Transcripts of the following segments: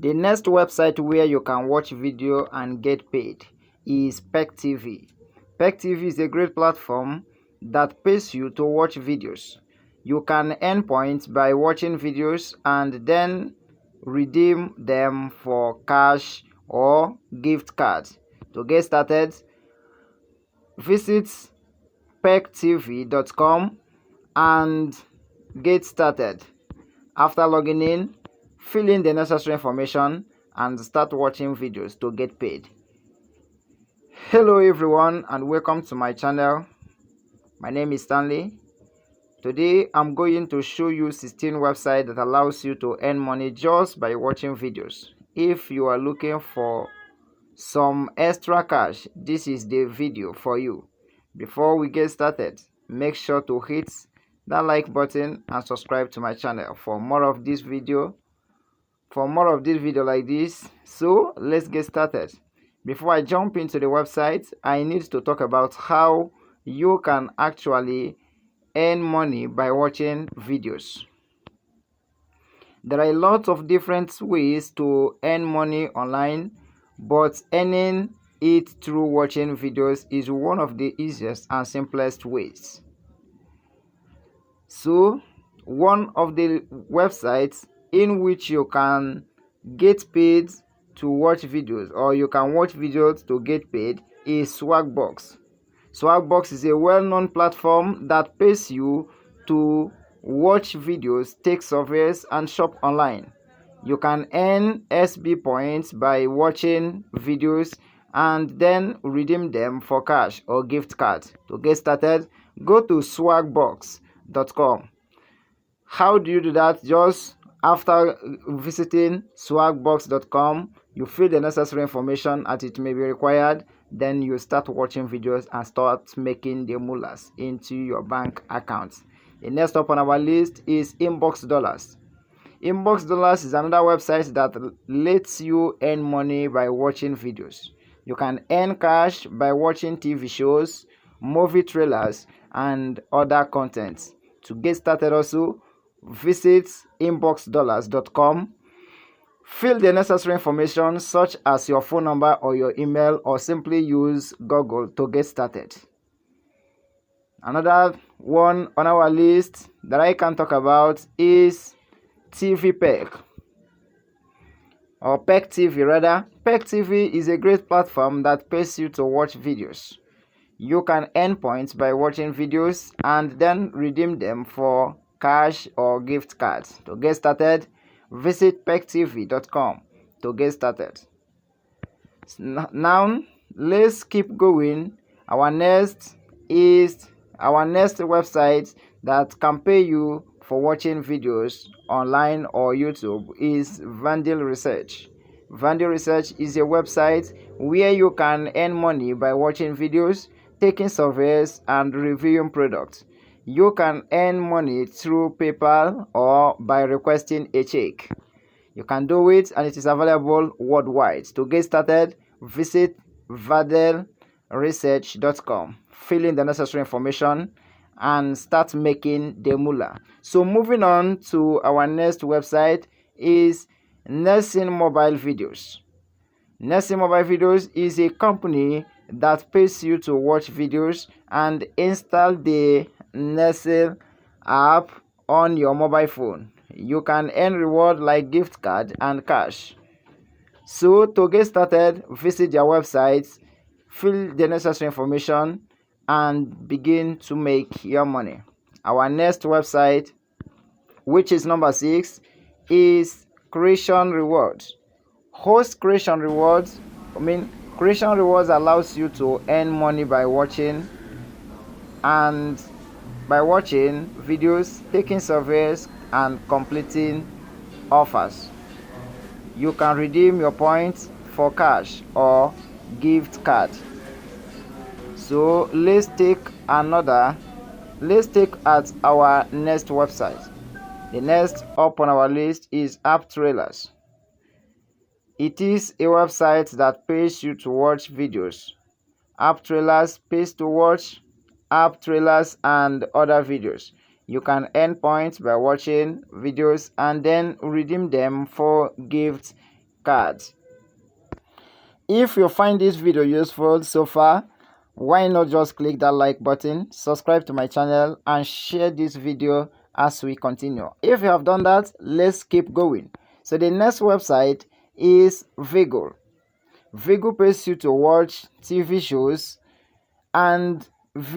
The next website where you can watch video and get paid is PEC TV is a great platform that pays you to watch videos. You can earn points by watching videos and then redeem them for cash or gift cards. To get started, visit pectv.com and get started. After logging in, fill in the necessary information and start watching videos to get paid. Hello everyone and welcome to my channel. My name is Stanley. Today I'm going to show you 16 websites that allows you to earn money just by watching videos. If you are looking for some extra cash, this is the video for you. Before we get started, make sure to hit that like button and subscribe to my channel for more of this video like this. So let's get started. Before I jump into the website, I need to talk about how you can actually earn money by watching videos. There are a lot of different ways to earn money online, but earning it through watching videos is one of the easiest and simplest ways. So, one of the websites in which you can get paid to watch videos, or you can watch videos to get paid, is Swagbucks. Swagbucks is a well-known platform that pays you to watch videos, take surveys, and shop online. You can earn SB points by watching videos and then redeem them for cash or gift cards. To get started, go to swagbucks.com. How do you do that? Just after visiting swagbucks.com, you fill the necessary information as it may be required. Then you start watching videos and start making the mullahs into your bank account. The next up on our list is Inbox Dollars. Inbox Dollars is another website that lets you earn money by watching videos. You can earn cash by watching TV shows, movie trailers, and other content. To get started also, visit inboxdollars.com. Fill the necessary information such as your phone number or your email, or simply use Google to get started. Another one on our list that I can talk about is TVPEC, or PEC TV rather. PEC TV is a great platform that pays you to watch videos. You can earn points by watching videos and then redeem them for cash or gift cards. To get started, visit pectv.com to get started. Now let's keep going. Our next website that can pay you for watching videos online or YouTube is Vandal Research. Vandal Research is a website where you can earn money by watching videos, taking surveys, and reviewing products. You can earn money through PayPal or by requesting a check. You can do it and it is available worldwide. To get started, visit vandalresearch.com. Fill in the necessary information and start making the mullah. So moving on to our next website is Nelson Mobile Videos. Nelson Mobile Videos is a company that pays you to watch videos and install the Nelson app on your mobile phone. You can earn reward like gift card and cash. So to get started, visit their website, fill the necessary information, and begin to make your money. Our next website, which is number 6, is Creation Rewards. Creation Rewards allows you to earn money by watching videos, taking surveys, and completing offers. You can redeem your points for cash or gift card. So let's take at our next website. The next up on our list is App Trailers. It is a website that pays you to watch videos. App Trailers pays to watch app trailers and other videos. You can earn points by watching videos and then redeem them for gift cards. If you find this video useful so far, why not just click that like button, subscribe to my channel, and share this video as we continue. If you have done that, let's keep going. So the next website is Vigo. Vigo pays you to watch TV shows and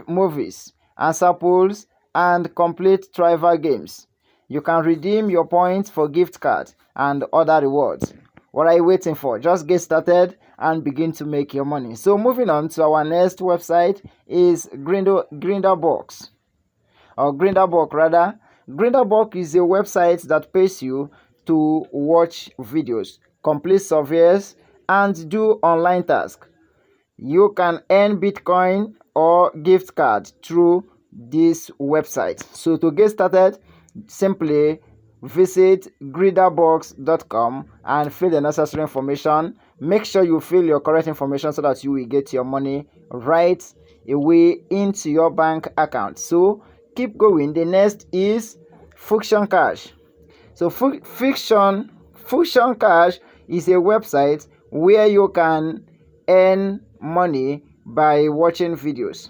movies, answer polls, and complete trivia games. You can redeem your points for gift cards and other rewards. What are you waiting for? Just get started and begin to make your money. So moving on to our next website is Grindelbox, or Grindelbox rather. Grindelbox is a website that pays you to watch videos, complete surveys, and do online tasks. You can earn Bitcoin or gift card through this website. So to get started, simply visit grindelbox.com and fill the necessary information. Make sure you fill your correct information so that you will get your money right away into your bank account. So keep going. The next is Function Cash. So Function Cash is a website where you can earn money by watching videos,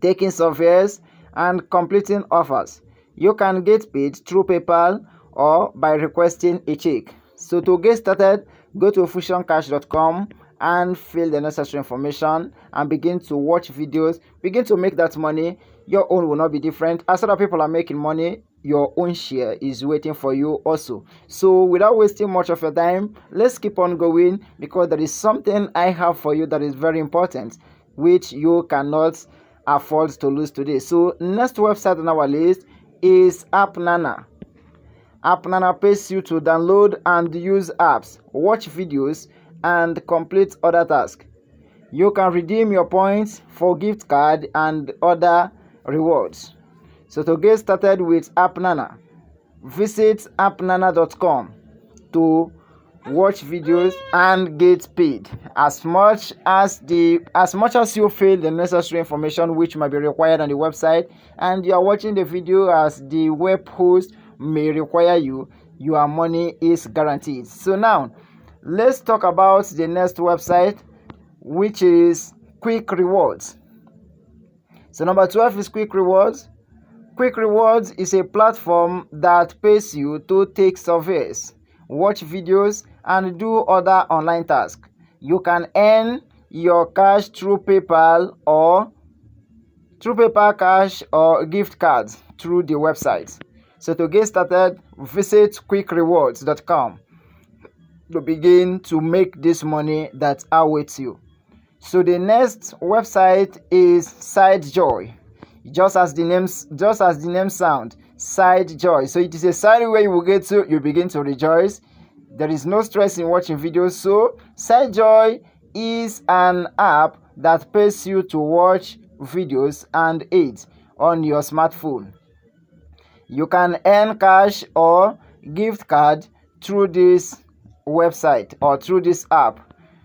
taking surveys, and completing offers. You can get paid through PayPal or by requesting a check. So to get started, go to fusioncash.com and fill the necessary information and begin to watch videos, begin to make that money. Your own will not be different. As other people are making money, your own share is waiting for you also. So without wasting much of your time, let's keep on going, because there is something I have for you that is very important, which you cannot afford to lose today. So next website on our list is AppNana. AppNana pays you to download and use apps, watch videos, and complete other tasks. You can redeem your points for gift card and other rewards. So to get started with AppNana, visit appnana.com to watch videos and get paid as much as you fill the necessary information which might be required on the website, and you are watching the video as the web host may require you. Your money is guaranteed. So now let's talk about the next website, which is Quick Rewards. So number 12 is Quick Rewards. Quick Rewards is a platform that pays you to take surveys, watch videos, and do other online tasks. You can earn your cash through PayPal Cash or gift cards through the website. So to get started, visit quickrewards.com to begin to make this money that awaits you. So the next website is SideJoy. Just as the name sounds, SideJoy. So it is a site where you begin to rejoice. There is no stress in watching videos. So SideJoy is an app that pays you to watch videos and ads on your smartphone. You can earn cash or gift card through this website or through this app.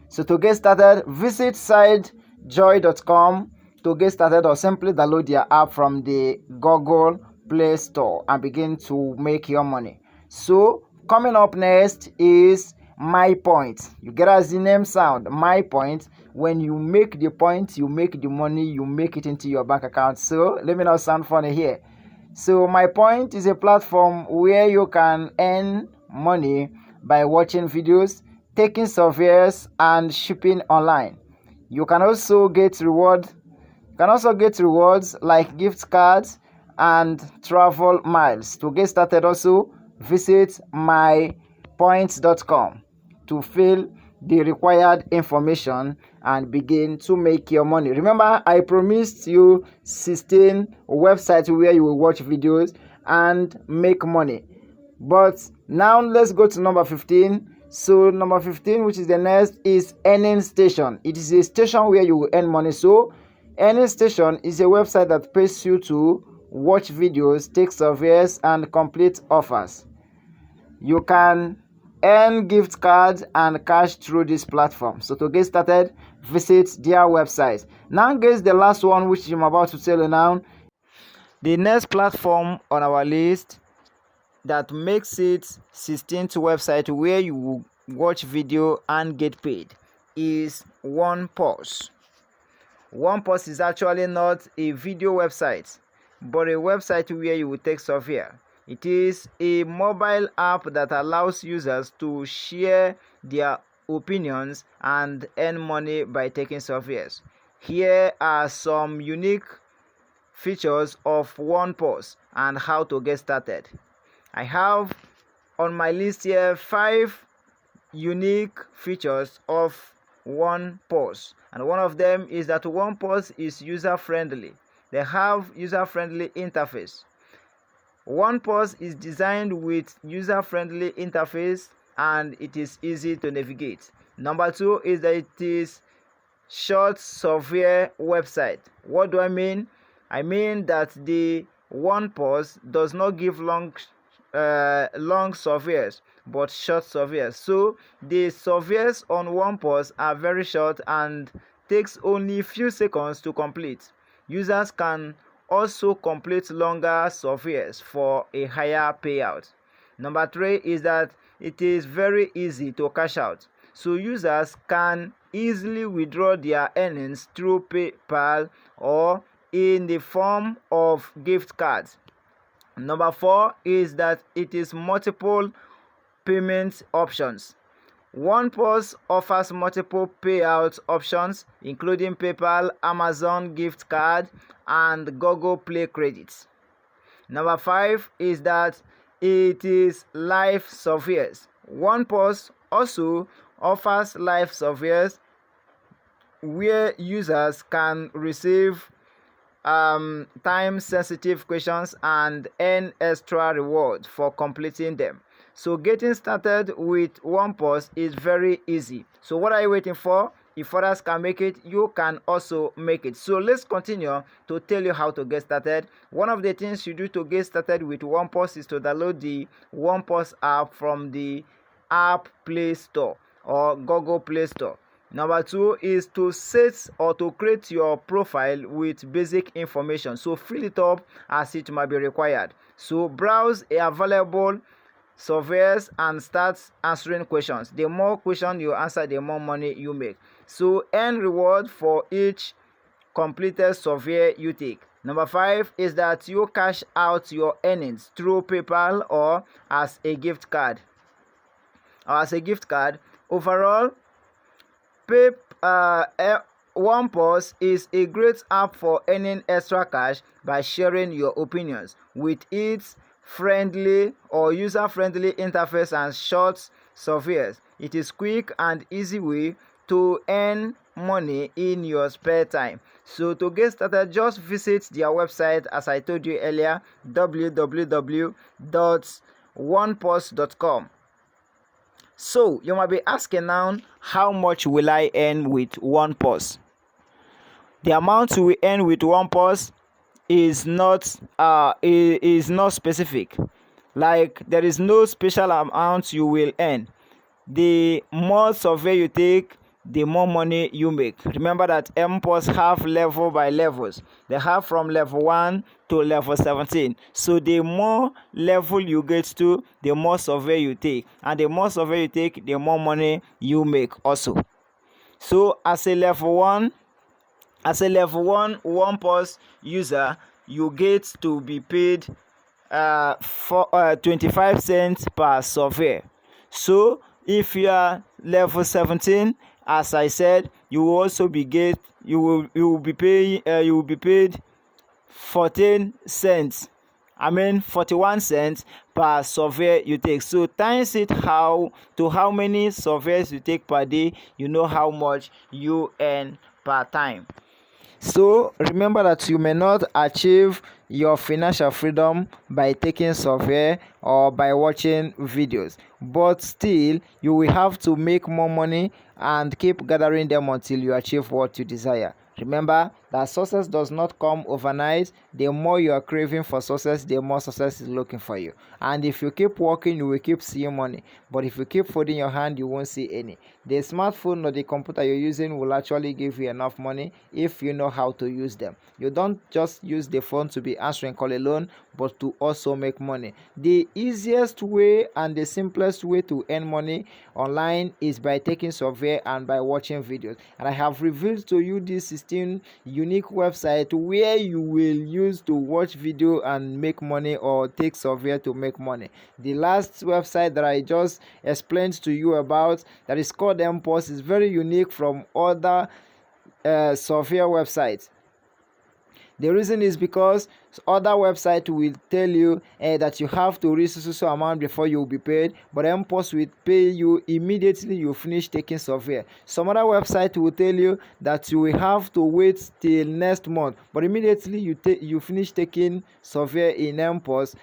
So to get started, visit sidejoy.com to get started, or simply download your app from the Google Play Store and begin to make your money. So coming up next is My Point. You get as the name sound, My Point. When you make the point, you make the money, you make it into your bank account. So let me not sound funny here. So My Point is a platform where you can earn money by watching videos, taking surveys, and shipping online. You can also get rewards like gift cards and travel miles. To get started also, visit mypoints.com to fill the required information and begin to make your money. Remember, I promised you 16 websites where you will watch videos and make money. But now let's go to number 15. So number 15, which is the next, is Earning Station. It is a station where you will earn money. So Earning Station is a website that pays you to watch videos, take surveys, and complete offers. You can earn gift cards and cash through this platform. So to get started, visit their website. Now guys, the last one which I'm about to tell you now. The next platform on our list that makes it 16th website where you will watch video and get paid is Onepulse. Onepulse is actually not a video website, but a website where you will take software. It is a mobile app that allows users to share their opinions and earn money by taking softwares. Here are some unique features of Onepulse and how to get started. I have on my list here 5 unique features of Onepulse, and one of them is that Onepulse is user-friendly. They have user-friendly interface. Onepulse is designed with user-friendly interface and it is easy to navigate. Number 2 is that it is short software website. What do I mean? I mean that the Onepulse does not give long softwares but short softwares. So the softwares on Onepulse are very short and takes only few seconds to complete. Users can also complete longer softwares for a higher payout. Number 3 is that it is very easy to cash out. So users can easily withdraw their earnings through PayPal or in the form of gift cards. Number 4 is that it is multiple payment options. Onepulse offers multiple payout options including PayPal, Amazon gift card, and Google Play credits. Number 5 is that it is live softwares. Onepulse also offers live softwares where users can receive time-sensitive questions and earn extra reward for completing them. So getting started with Onepulse is very easy. So what are you waiting for? If others can make it, you can also make it. So let's continue to tell you how to get started. One of the things you do to get started with Onepulse is to download the Onepulse app from the App Play Store or Google Play Store. Number 2 is to set or to create your profile with basic information. So fill it up as it might be required. So browse available softwares and start answering questions. The more questions you answer, the more money you make. So earn reward for each completed software you take. Number 5 is that you cash out your earnings through PayPal or as a gift card. Overall, Onepulse is a great app for earning extra cash by sharing your opinions. With its friendly or user-friendly interface and short softwares, it is quick and easy way to earn money in your spare time. So to get started, just visit their website as I told you earlier, www.onepulse.com. So you might be asking now, how much will I earn with Onepulse? The amount you will earn with Onepulse is not specific. Like there is no special amount you will earn. The more survey you take, the more money you make. Remember that Onepulse have level by levels. They have from level 1 to level 17. So the more level you get to, the more survey you take, and the more survey you take, the more money you make also. So as a level 1 Onepulse user, you get to be paid for 25 cents per survey. So if you are level 17, as I said, you will also be be paid 41 cents per survey you take. So times it how many surveys you take per day, you know how much you earn per time. So remember that you may not achieve your financial freedom by taking software or by watching videos, but still you will have to make more money and keep gathering them until you achieve what you desire. Remember, that success does not come overnight. The more you are craving for success, the more success is looking for you. And if you keep working, you will keep seeing money. But if you keep folding your hand, you won't see any. The smartphone or the computer you're using will actually give you enough money if you know how to use them. You don't just use the phone to be answering call alone, but to also make money. The easiest way and the simplest way to earn money online is by taking survey and by watching videos. And I have revealed to you this 16 unique website where you will use to watch video and make money, or take survey to make money. The last website that I just explained to you about, that is called Onepulse, is very unique from other survey websites. The reason is because other website will tell you that you have to reach so amount before you will be paid, but Onepulse will pay you immediately you finish taking survey. Some other website will tell you that you will have to wait till next month, but immediately you finish taking survey in Onepulse,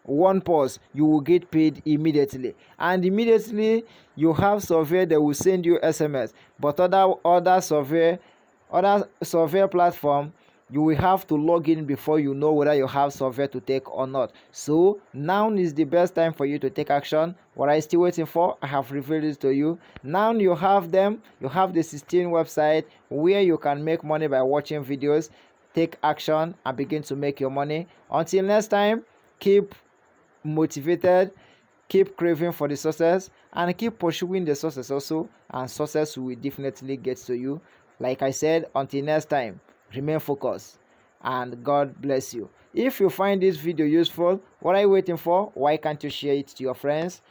Onepulse, you will get paid immediately. And immediately you have survey, they will send you SMS. But other survey platform, you will have to log in before you know whether you have survey to take or not. So now is the best time for you to take action. What are you still waiting for? I have revealed it to you. Now you have them. You have the 16 website where you can make money by watching videos. Take action and begin to make your money. Until next time, keep motivated, keep craving for the success, and keep pursuing the success also, and success will definitely get to you. Like I said, until next time, remain focused and God bless you. If you find this video useful, what are you waiting for? Why can't you share it to your friends?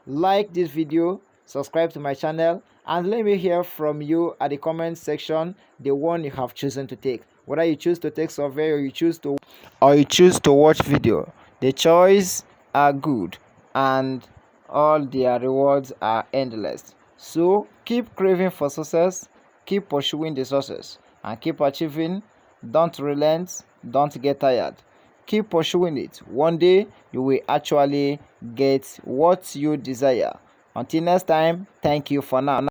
Like this video, subscribe to my channel, and let me hear from you at the comment section the one you have chosen to take. Whether you choose to take survey or you choose to watch video, the choice are good and all their rewards are endless. So keep craving for success, keep pursuing the success, and keep achieving. Don't relent, don't get tired. Keep pursuing it. One day you will actually get what you desire. Until next time, thank you for now.